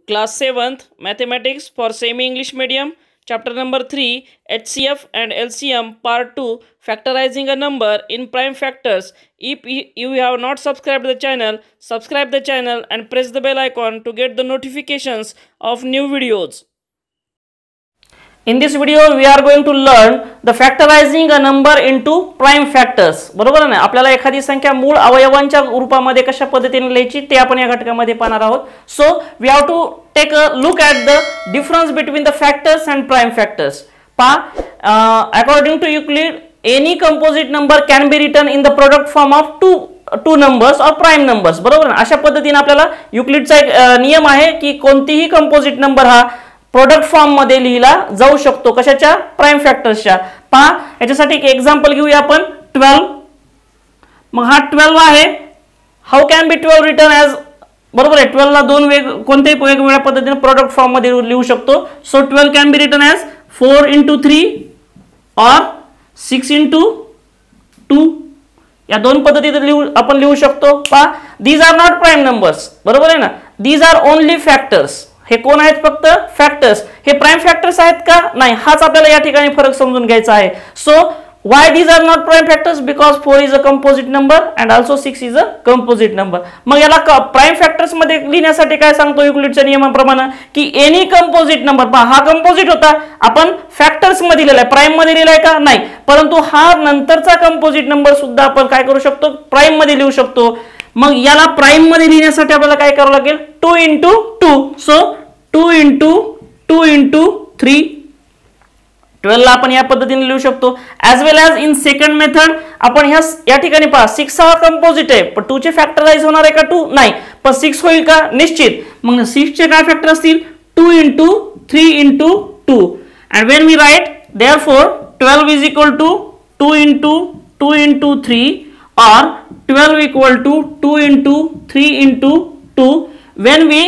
Class 7th Mathematics for Semi-English Medium, Chapter number 3, HCF and LCM, Part 2, Factorizing a number in prime factors. If you have not subscribed the channel, subscribe the channel and press the bell icon to get the notifications of new videos. In this video, we are going to learn the factorizing a number into prime factors. बरोबर आहे ना. आपल्याला एखादी संख्या मूळ अवयवांच्या रूपामध्ये कशा पद्धतीने लिहायची ते आपण या घटकामध्ये पाहणार आहोत. So we have to take a look at the difference between the factors and prime factors. According to Euclid, any composite number can be written in the product form of two numbers or prime numbers. बरोबर आहे. अशा पद्धतीने आपल्याला युक्लिडचा एक नियम आहे की कोणतीही कंपोजिट नंबर हा प्रोडक्ट फॉर्म मध्ये लिहिला जाऊ शकतो. कशाच्या? प्राइम फॅक्टर्सच्या. पहा याच्यासाठी एक एक्झाम्पल घेऊया आपण. 12. मग हा 12 आहे. How can be 12 written as, बरोबर आहे. 12 ला दोन कोणत्याही वेगवेगळ्या पद्धतीने प्रोडक्ट फॉर्म मध्ये लिहू शकतो. So 12 can be written as 4 into 3 और 6 into 2. या दोन पद्धतीने आपण लिहू शकतो. पहा, these are not prime numbers. बरोबर आहे ना. These are only factors. हे कोण आहेत? फक्त फॅक्टर्स. हे प्राइम फॅक्टर्स आहेत का? नाही. हाच आपल्याला या ठिकाणी फरक समजून घ्यायचा आहे. So why these are not prime factors? Because 4 is a composite number and also 6 is a composite number. मग याला प्राइम फॅक्टर्स मध्ये लिहिण्यासाठी काय सांगतो युक्लिडच्या नियमाप्रमाणे की एनी कंपोजिट नंबर. पहा, हा कंपोजिट होता, आपण फॅक्टर्स मध्ये लिहिलाय, प्राइम मध्ये लिहिलाय का? नाही. परंतु हा नंतरचा कंपोजिट नंबर सुद्धा आपण काय करू शकतो? प्राइम मध्ये लिहू शकतो. मग याला प्राइम मध्ये लिहिण्यासाठी आपल्याला काय करावं लागेल? 2 into 2. So 2 into 2 into 3. 12 ला आपण या पद्धतीने लिहू शकतो. As well as in second method आपण या ठिकाणी पहा 6 हा कंपोजिट आहे, पण 2 चे फॅक्टराइज होणार आहे का? 2 नाही. पण 6 होईल का? निश्चित. मग 6 चे काय फॅक्टर असतील? 2 into 3 into 2. and when we write therefore 12 is equal to 2 into 2 into 3 or 12 equal to 2 into 3 into 2. when we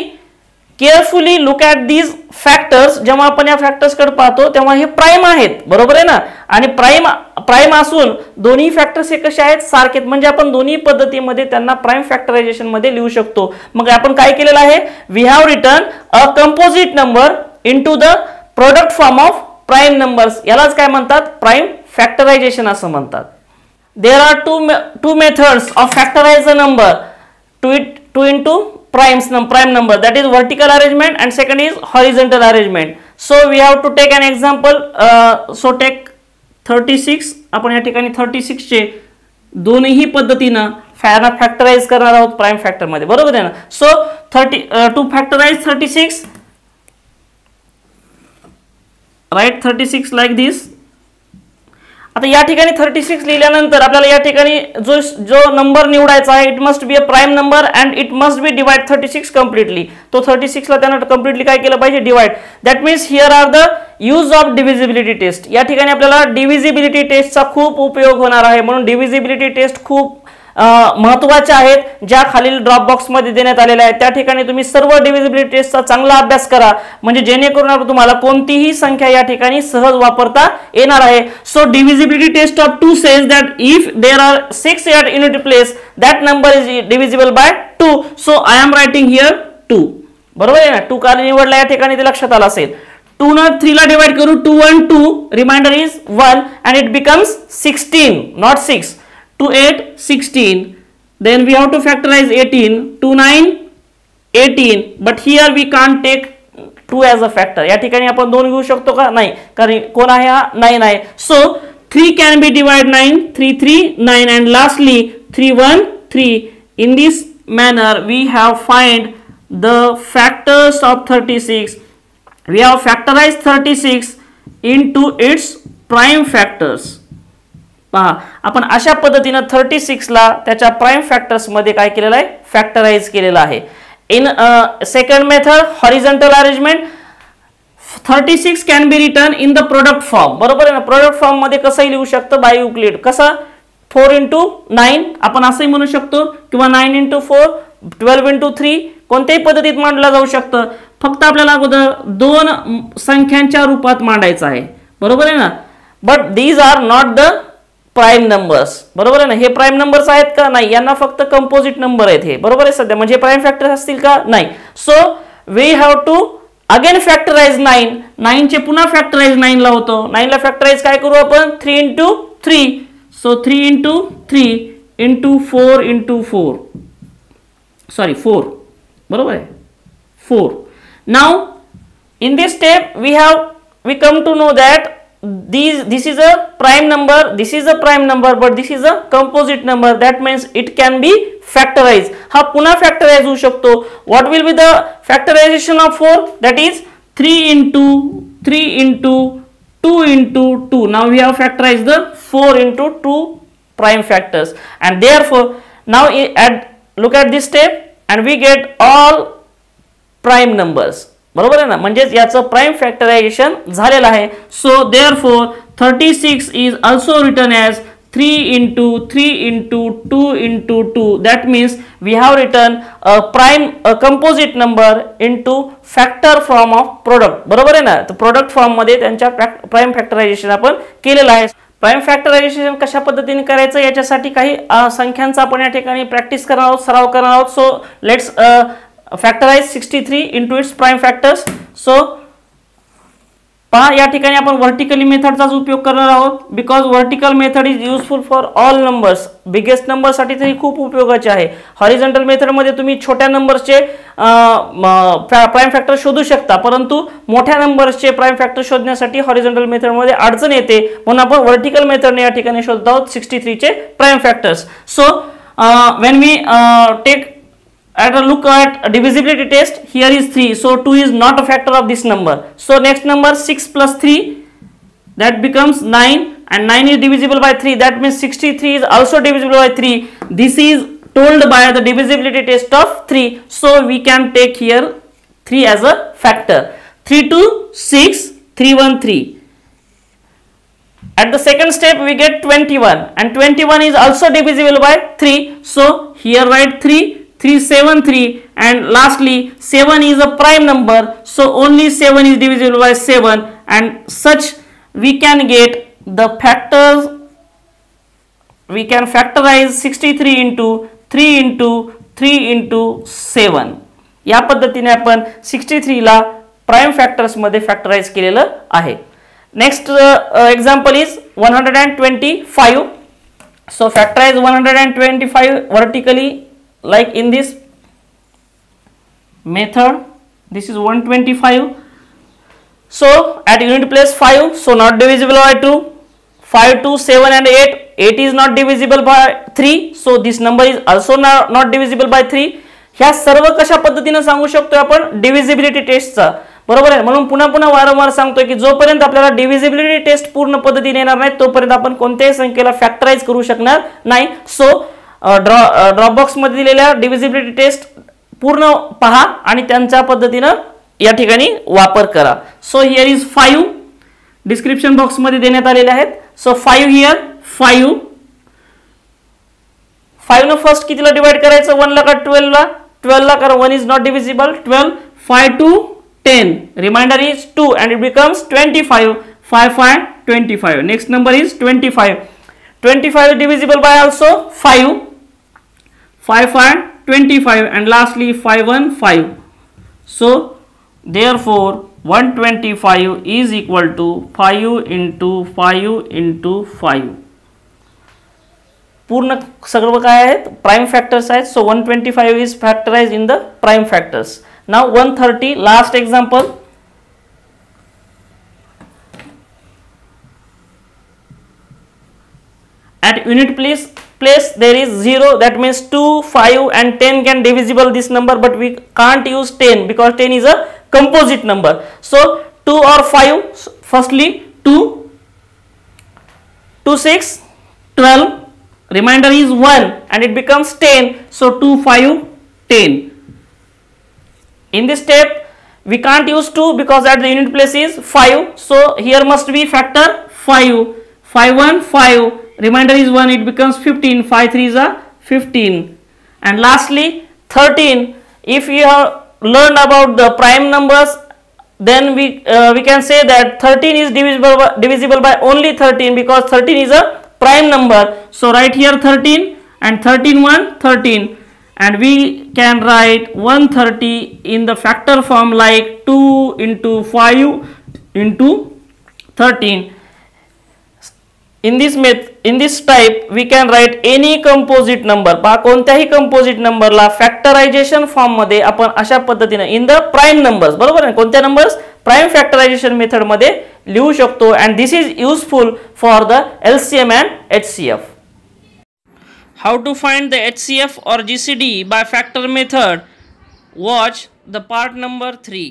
carefully look at these factors, जेव्हा आपण या फॅक्टर्स कडे पाहतो तेव्हा हे प्राइम आहेत. बरोबर आहे ना. आणि प्राइम असून दोन्ही फॅक्टर्स हे कसे आहेत? सारखेत. म्हणजे आपण दोन्ही पद्धतीमध्ये त्यांना प्राइम फॅक्टरायझेशन मध्ये लिहू शकतो. मग आपण काय केलेलं आहे? We have written a composite number into the product form of prime numbers. यालाच काय म्हणतात? प्राइम फॅक्टरायझेशन असं म्हणतात. There are two methods of factorise a number. To into prime number, that is vertical arrangement, and second is horizontal arrangement. So we have to take an example. So take 36. आपण या ठिकाणी 36 चे दोन्ही पद्धतीनं factorise करणार आहोत prime factor मध्ये. बरोबर आहे ना. So to factorize 36, write 36 like this. आता या ठिकाणी 36 लिहिल्यानंतर आपल्याला या ठिकाणी जो नंबर निवडायचा आहे, it must be a prime number and it must be divide 36 completely. तो 36 ला त्यानं कम्प्लिटली काय केलं पाहिजे? Divide. That means here are the use of divisibility test. या ठिकाणी आपल्याला डिव्हिजिबिलिटी टेस्टचा खूप उपयोग होणार आहे. म्हणून डिव्हिजिबिलिटी टेस्ट खूप महत्त्वाच्या आहेत, ज्या खालील ड्रॉप बॉक्स मध्ये देण्यात आलेल्या आहेत. त्या ठिकाणी तुम्ही सर्व डिव्हिजिबिलिटी टेस्टचा चांगला अभ्यास करा, म्हणजे जेणेकरून तुम्हाला कोणतीही संख्या या ठिकाणी सहज वापरता येणार आहे. So divisibility test of 2 says that if there are 6 at unit place that number is divisible by 2. So I am writing here 2. बरोबर आहे ना. 2 का निवडला या ठिकाणी ते लक्षात आलं असेल. 2 न 3 ला डिवाइड करू. 2 1 2, reminder is 1 and it becomes 16, not 6. 2 8 16. Then we have to factorize 18. 2 9 18. But here we can't take 2 as a factor. या ठिकाणी आपण 2 घेऊ शकतो का? नाही. कारण कोण आहे हा? 9 आहे. So 3 can be divided 9. 3 3 9 and lastly 3 1 3. In this manner we have find the factors of 36. We have factorized 36 into its prime factors. पहा, आपण अशा पद्धतीने 36 ला त्याच्या प्राइम फॅक्टर्स मध्ये काय केलेलं आहे? फॅक्टराइज केलेलं आहे. In second method horizontal arrangement 36 can be written in the product form. बरोबर आहे ना. प्रोडक्ट फॉर्म मध्ये कसंही लिहू शकतो बाय युक्लिड. कसं? 4 into 9 आपण असंही म्हणू शकतो, किंवा 9 into 4, 12 into 3, कोणत्याही पद्धतीत मांडला जाऊ शकतं. फक्त आपल्याला अगोदर 2 संख्यांच्या रूपात मांडायचं आहे. बरोबर आहे ना. But these are not the prime numbers. बरोबर आहे ना. हे प्राइम नंबर्स आहेत का? नाही. यांना फक्त कंपोजिट नंबर आहेत हे. बरोबर आहे. सध्या म्हणजे प्राइम फॅक्टर्स असतील का? नाही. So we have to again factorise 9. 9 चे पुन्हा फॅक्टराइज 9 ला होतो. 9 ला फॅक्टराइज काय करू आपण 3 into 3. So 3 into 3 into 4 into 4 sorry 4 बरोबर आहे 4. Now in this step we come to know that this is a prime number, this is a prime number, but this is a composite number. That means it can be factorized. हा पुन्हा factorize होऊ शकतो. What will be the factorization of 4? That is 3 into 3 into 2 into 2. Now we have factorized the 4 into 2 prime factors, and therefore now look at this step and we get all prime numbers. बरोबर आहे ना, म्हणजे याचं prime factorization झालेलं आहे. So therefore 36 is also written as 3 into 3 into 2 into 2. That means we have written a composite number into factor form of product. बरोबर आहे ना, तर प्रोडक्ट फॉर्म मध्ये त्यांच्या प्राइम फॅक्टरायझेशन आपण केलेलं आहे. प्राइम फॅक्टरायझेशन कशा पद्धतीने करायचं याच्यासाठी काही संख्यांचा आपण या ठिकाणी प्रॅक्टिस करणार आहोत, सराव करणार आहोत. So let's factorize 63 into its prime factors. So पहा या ठिकाणी आपण वर्टिकली मेथडचाच उपयोग करणार आहोत, because vertical method is useful for all numbers. Biggest number साठी तरी खूप उपयोगाचे आहे. हॉरिझॉन्टल मेथड मध्ये तुम्ही छोट्या नंबर्सचे प्राइम फॅक्टर शोधू शकता, परंतु मोठ्या नंबर्सचे प्राइम फॅक्टर शोधण्यासाठी हॉरिझॉन्टल मेथड मध्ये अडचण येते, म्हणून आपण वर्टिकल मेथडने या ठिकाणी शोधत आहोत 63 चे prime factors. So when we take at a look at a divisibility test, here is 3, so 2 is not a factor of this number. So next number 6 plus 3, that becomes 9, and 9 is divisible by 3, that means 63 is also divisible by 3. This is told by the divisibility test of 3, so we can take here 3 as a factor. 3 to 6, 3 1 3. At the second step we get 21, and 21 is also divisible by 3, so here write 3 3 7 3, and lastly 7 is a prime number, so only 7 is divisible by 7, and such we can get the factors. We can factorize 63 into 3 into 3 into 7. या पद्धतीने आपण 63 ला prime factors मध्ये factorise केलेलं आहे. Next example is 125. So factorise 125 vertically like in this method. This is 125. So at unit place 5, so not divisible by 2. 5 2 7 and 8. 8 is not divisible by 3, so this number is also not divisible by 3. ह्या सर्व कशा पद्धतीने सांगू शकतो आपण divisibility टेस्टचा. बरोबर आहे, म्हणून पुन्हा पुन्हा वारंवार सांगतोय की जोपर्यंत आपल्याला डिव्हिजिबिलिटी टेस्ट पूर्ण पद्धतीने येणार नाही तोपर्यंत आपण कोणत्याही संख्येला फॅक्टराइज करू शकणार नाही. सो ड्रॉप बॉक्स मध्ये दिलेल्या डिव्हिजिबिलिटी टेस्ट पूर्ण पहा आणि त्यांच्या पद्धतीने या ठिकाणी वापर करा. So here is 5 description box मध्ये देण्यात आलेले आहेत. सो 5 हियर 5 न फर्स्ट कितीला डिवाइड करायचं 1 ला का 12 ला. 12 ला कारण 1 is not divisible. 12 5 to 10, reminder is 2 and it becomes 25. 5 5 25. Next number is 25. 25 is divisible by also 5. 5 5 25, and lastly 5 1 5. So therefore 125 is equal to 5 into 5 into 5. पूर्ण सगळं काय आहेत प्राइम फॅक्टर्स आहेत. So 125 is factorized in the prime factors. Now 130, last example. At unit place there is 0, that means 2 5 and 10 can divisible this number, but we can't use 10 because 10 is a composite number. So 2 or 5, firstly 2 2 6 12, remainder is 1 and it becomes 10. So 2 5 10. In this step we can't use 2 because at the unit place is 5, so here must be factor 5. 5 1 5, remainder is 1, it becomes 15. 5 3 is a 15. And lastly 13. If you have learned about the prime numbers, then we can say that 13 is divisible by only 13 because 13 is a prime number. So write here 13 and 13 1 13, and we can write 130 in the factor form like 2 into 5 into 13. In this type we can write any composite number. पहा कोणत्याही composite नंबरला factorisation form मध्ये आपण अशा पद्धतीने in the prime numbers, बरोबर आहे, कोणत्या नंबर्स प्राइम फॅक्टरायझेशन मेथड मध्ये लिहू शकतो. And this is useful for the LCM and HCF. How to find the HCF or GCD by factor method? Watch the part number 3.